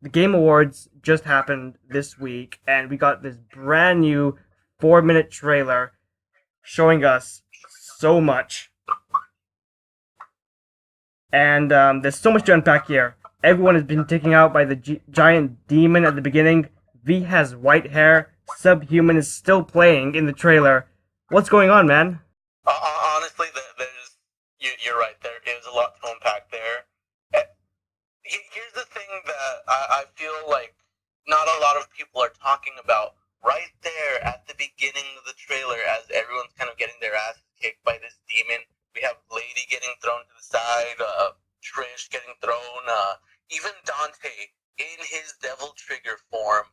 the Game Awards just happened this week, and we got this brand new 4 minute trailer showing us so much. And there's so much to unpack here. Everyone has been taken out by the giant demon at the beginning. V has white hair. Subhuman is still playing in the trailer. What's going on, man? Honestly, there's you're right. There is a lot to unpack there. Uh, Here's the thing that I feel like not a lot of people are talking about. Right there at the beginning of the trailer, as everyone's kind of getting their asses kicked by this demon, we have Lady getting thrown to the side, Trish getting thrown, even Dante in his Devil Trigger form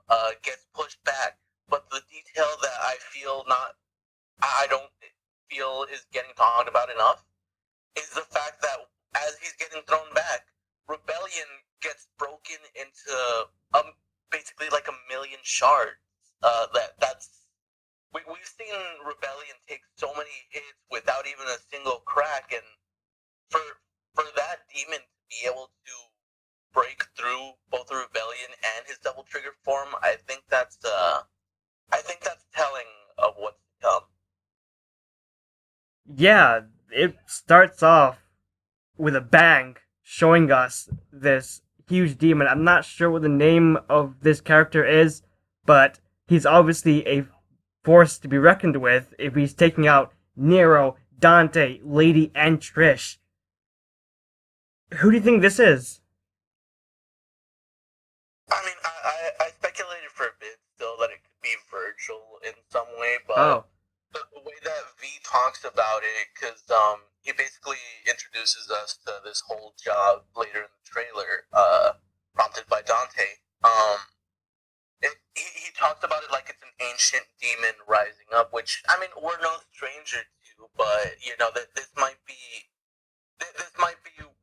gets pushed back. But the detail that I don't feel is getting talked about enough is the fact that as he's getting thrown back, Rebellion gets broken into basically like a million shards. We've seen Rebellion take so many hits without even a single crack, and for for that demon to be able to break through both the Rebellion and his Double Trigger form, I think that's telling of what's to come. Yeah, it starts off with a bang, showing us this huge demon. I'm not sure what the name of this character is, but he's obviously a force to be reckoned with if he's taking out Nero, Dante, Lady, and Trish. Who do you think this is? I mean, I speculated for a bit still that it could be Virgil in some way, Oh, but the way that V talks about it, because he basically introduces us to this whole job later in the trailer, prompted by Dante. He talks about it like it's an ancient demon rising up, which I mean we're no stranger to, but you know that this might be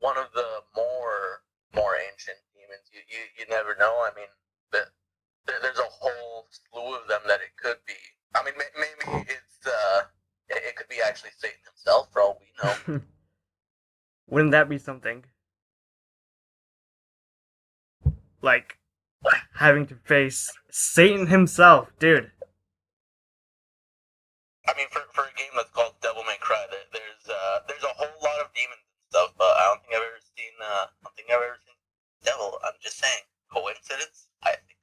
one of the more ancient demons. You never know. I mean, there's a whole slew of them that it could be. I mean, maybe it could be actually Satan himself for all we know. wouldn't that be something? Like having to face Satan himself, dude. I mean, for a game that's called Devil May Cry, there's a whole lot of demons and stuff, but I don't think I've ever seen Devil. I'm just saying, coincidence? I think.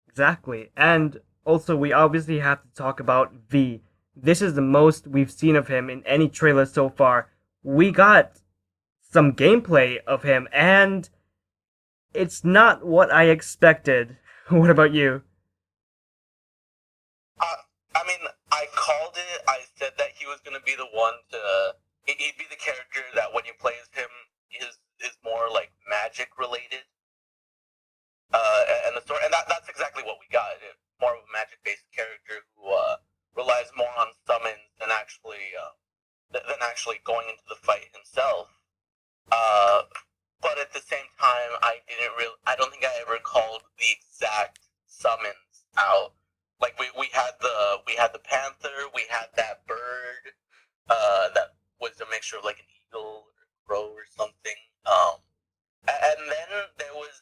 Exactly. And also, we obviously have to talk about V. This is the most we've seen of him in any trailer so far. We got some gameplay of him, and it's not what I expected. What about you? Uh, I mean, I called it. I said that he was going to be the one to. He'd be the character that when you play as him is more like magic related, and the story, and that's exactly what we got. More of a magic based character who relies more on summons than actually going into the fight himself. Uh, but at the same time, I don't think I ever called the exact summons out. Like we had the panther, we had that bird, that was a mixture of like an eagle or a crow or something. And then there was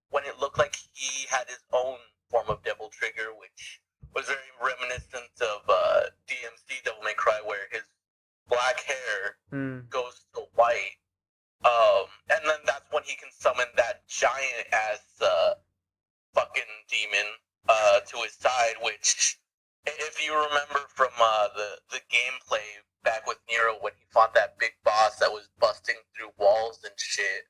when it looked like he had his own form of Devil Trigger, which was very reminiscent of DMC Devil May Cry, where his black hair Hmm. goes to white. And then that's when he can summon that giant ass fucking demon to his side. Which, if you remember from the gameplay back with Nero when he fought that big boss that was busting through walls and shit,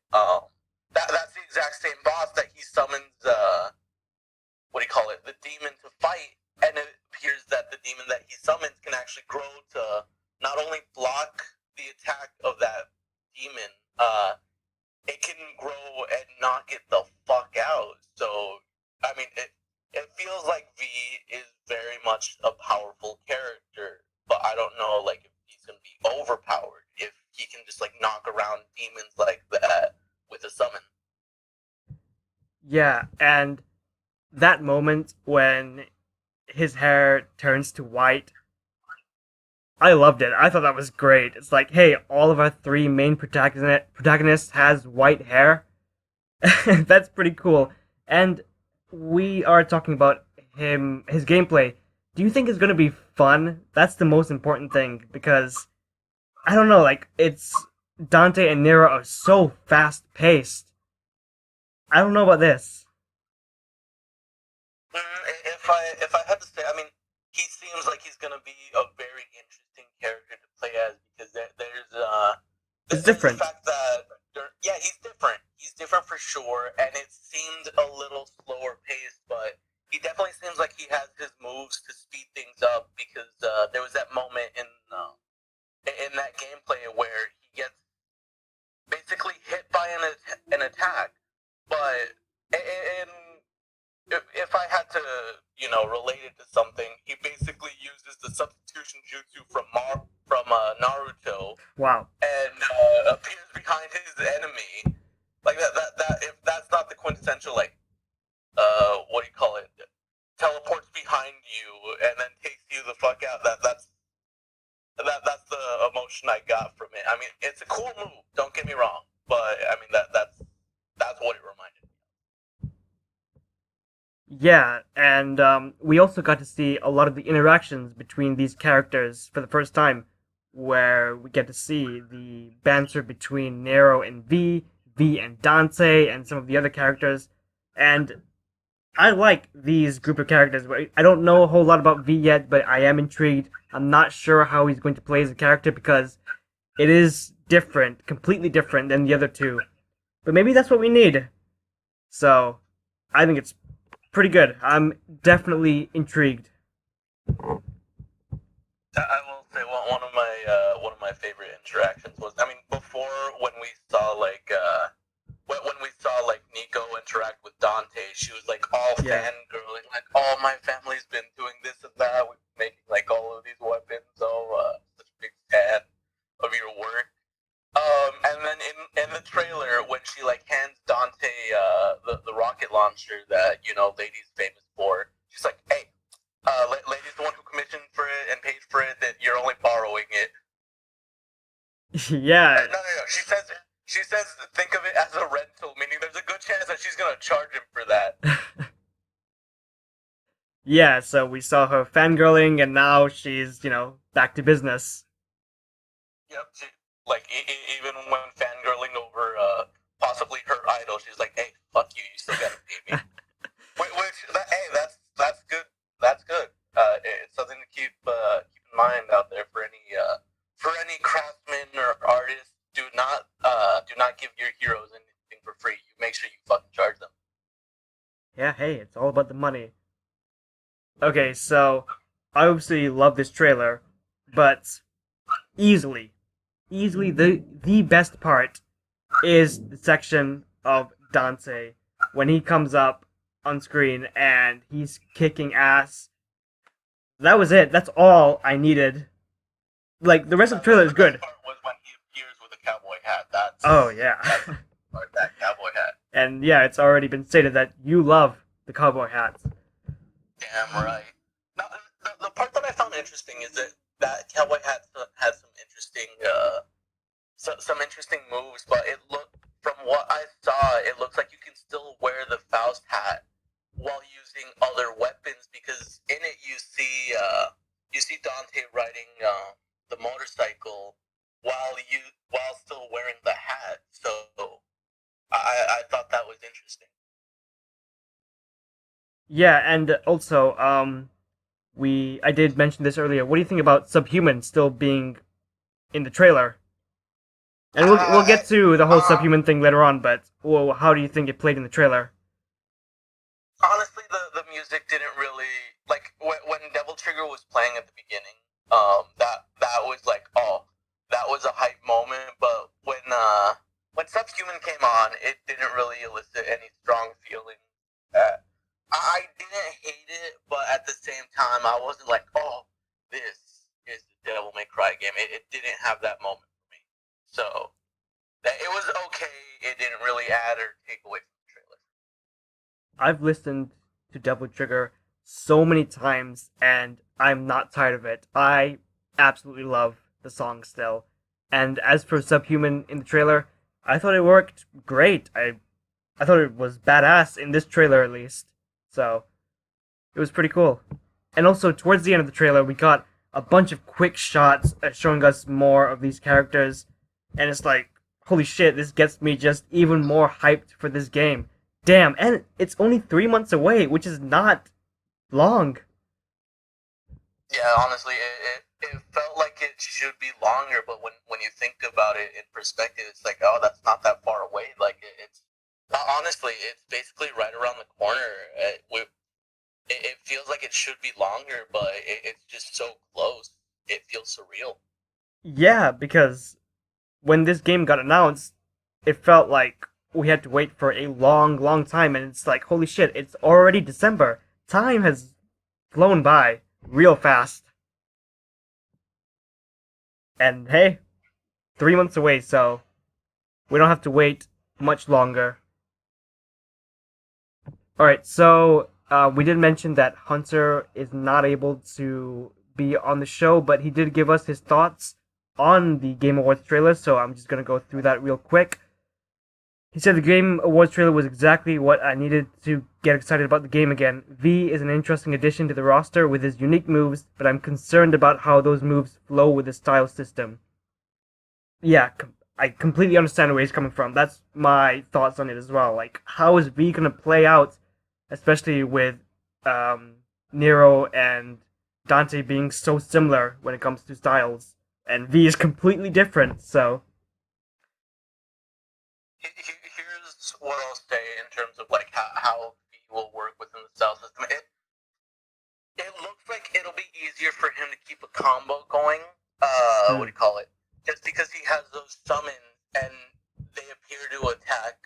that's the exact same boss that he summons. What do you call it? The demon to fight, and it appears that the demon that he summons can actually grow to not only block the attack of that demon, it can grow and knock it the fuck out. So, I mean, it feels like V is very much a powerful character, but I don't know, like, if he's gonna be overpowered, if he can just like knock around demons like that with a summon. Yeah, and that moment when his hair turns to white, I loved it. I thought that was great. It's like, hey, all of our three main protagonists has white hair. That's pretty cool. And we are talking about his gameplay. Do you think it's going to be fun? That's the most important thing because I don't know, like it's Dante and Nero are so fast paced. I don't know about this. If I had to say, I mean, he seems like he's gonna be a very interesting character to play as because It's there's the different. fact that yeah, he's different. He's different for sure, and it seemed a little slower paced, but he definitely seems like he has his moves to speed things up because there was that moment in that gameplay where he gets basically hit by an attack, but in if I had to, relate it to something, he basically uses the substitution jutsu from Naruto Wow. and appears behind his enemy. Like that. If that's not the quintessential, like, what do you call it? Teleports behind you and then takes you the fuck out. That's the emotion I got from it. I mean, it's a cool move. Don't get me wrong, but I mean that's what it reminded me. Yeah, and we also got to see a lot of the interactions between these characters for the first time, where we get to see the banter between Nero and V, V and Dante, and some of the other characters. And I like these group of characters. I don't know a whole lot about V yet, but I am intrigued. I'm not sure how he's going to play as a character because it is different, completely different than the other two. But maybe that's what we need. So, I think it's pretty good. I'm definitely intrigued. I will say one of my favorite interactions was, I mean, before when we saw when we saw like Nico interact with Dante, she was like all Yeah. fangirling, like, oh, my family's been doing this and that, we've been making like all of these weapons, such a big fan of your work. And then in the trailer, when she like hands Dante the rocket launcher that Lady's famous for, she's like, "Hey, Lady's the one who commissioned for it and paid for it. That you're only borrowing it." Yeah. No. She says think of it as a rental, meaning there's a good chance that she's gonna charge him for that. Yeah, so we saw her fangirling, and now she's, back to business. Yep. Like even when fangirling over possibly her idol, she's like, "Hey, fuck you. You still gotta pay me." Hey, that's good. That's good. It's something to keep in mind out there for any craftsmen or artists. Do not give your heroes anything for free. You make sure you fucking charge them. Yeah, hey, it's all about the money. Okay, so I obviously love this trailer, but easily, easily the best part is the section of Dante when he comes up on screen and he's kicking ass. That was it. That's all I needed. Like the rest of the trailer is The best good. part was when he appears with a cowboy hat. That's Oh yeah. that's that cowboy hat. And yeah, it's already been stated that you love the cowboy hats. Damn right. Now, the part that I found interesting is that cowboy hat has some interesting some interesting moves, but it looked from what I saw, it looks like you can still wear the Faust hat while using other weapons because in it you see Dante riding the motorcycle while still wearing the hat. So I thought that was interesting. Yeah, and also, I did mention this earlier. What do you think about Subhuman still being in the trailer? And we'll get to the whole Subhuman thing later on, but well, how do you think it played in the trailer? Honestly, the music didn't really like when Devil Trigger was playing at the beginning. That was like, oh, that was a hype moment. But when Subhuman came on, it didn't really elicit any strong feeling. I didn't hate it, but at the same time, I wasn't like, oh, this is the Devil May Cry game. It didn't have that moment for me. So that it was okay. It didn't really add or take away from the trailer. I've listened to Devil Trigger so many times, and I'm not tired of it. I absolutely love the song still. And as for Subhuman in the trailer, I thought it worked great. I thought it was badass in this trailer at least. So it was pretty cool. And also towards the end of the trailer, we got a bunch of quick shots showing us more of these characters, and it's like, holy shit, this gets me just even more hyped for this game. Damn, and it's only 3 months away, which is not long. Yeah, honestly, it felt like it should be longer, but when you think about it in perspective, it's like, oh, that's not that far away. Like it's honestly, it's basically right around the corner. It feels like it should be longer, but it's just so close. It feels surreal. Yeah, because when this game got announced, it felt like we had to wait for a long, long time, and it's like, holy shit, it's already December. Time has flown by real fast. And hey, 3 months away, so we don't have to wait much longer. Alright, so we did mention that Hunter is not able to be on the show, but he did give us his thoughts on the Game Awards trailer, so I'm just gonna go through that real quick. He said the Game Awards trailer was exactly what I needed to get excited about the game again. V is an interesting addition to the roster with his unique moves, but I'm concerned about how those moves flow with the style system. Yeah, I completely understand where he's coming from. That's my thoughts on it as well. Like, how is V gonna play out, especially with Nero and Dante being so similar when it comes to styles, and V is completely different. So Here's what I'll say in terms of like how he will work within the style system. It looks like it'll be easier for him to keep a combo going. What do you call it? Just because he has those summons and they appear to attack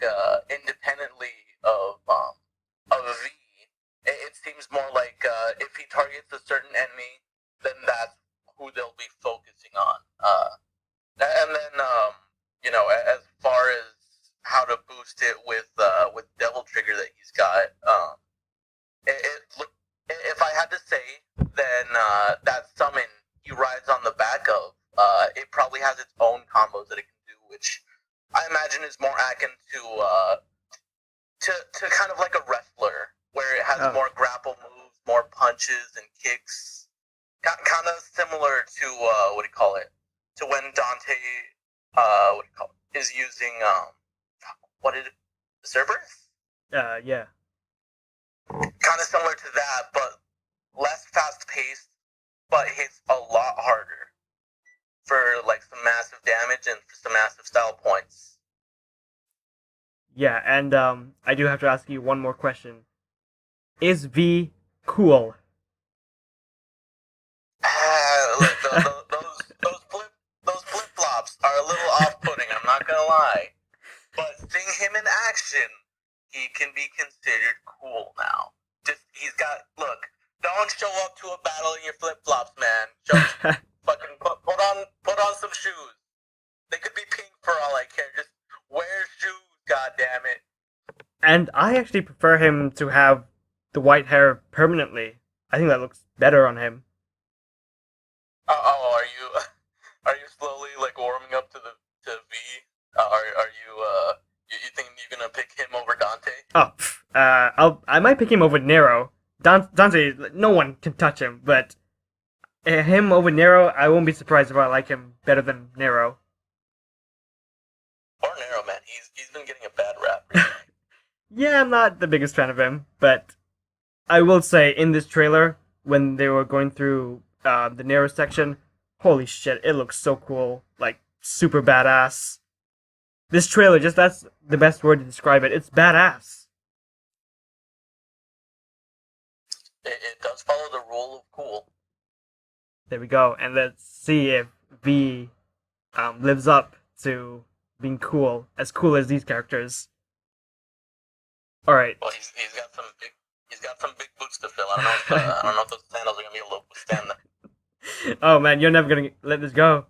independently of V. It seems more like if he targets a certain enemy, then that's who they'll be focusing on. And then as far as how to boost it with Devil Trigger that he's got, if I had to say, then that summon he rides on the back of, it probably has its own combos that it can do, which I imagine is more akin to kind of like a wrestler, where it has more grapple moves, more punches and kicks, kind of similar to what do you call it? To when Dante, is using what is it? Cerberus? yeah. Kind of similar to that, but less fast paced, but hits a lot harder for like some massive damage and for some massive style points. Yeah, and I do have to ask you one more question. Is V cool? Look, those flip flops are a little off putting. I'm not gonna lie, but seeing him in action, he can be considered cool now. He's got look. Don't show up to a battle in your flip flops, man. Fucking put on some shoes. They could be pink for all I care. Just wear shoes, god damn it. And I actually prefer him to have the white hair permanently. I think that looks better on him. Are you slowly like warming up to V? You think you're gonna pick him over Dante? Oh, I might pick him over Nero. Dante, no one can touch him, but him over Nero, I won't be surprised if I like him better than Nero. Poor Nero, man. He's been getting a bad rap recently. Yeah, I'm not the biggest fan of him, but I will say in this trailer, when they were going through the Nero section, holy shit, it looks so cool. Like, super badass. This trailer, just that's the best word to describe it. It's badass. It does follow the rule of cool. There we go. And let's see if V lives up to being cool as these characters. All right. Well, he's got some big boots to fill. I don't know if those sandals are gonna be able to withstand that. Oh man, you're never gonna let this go.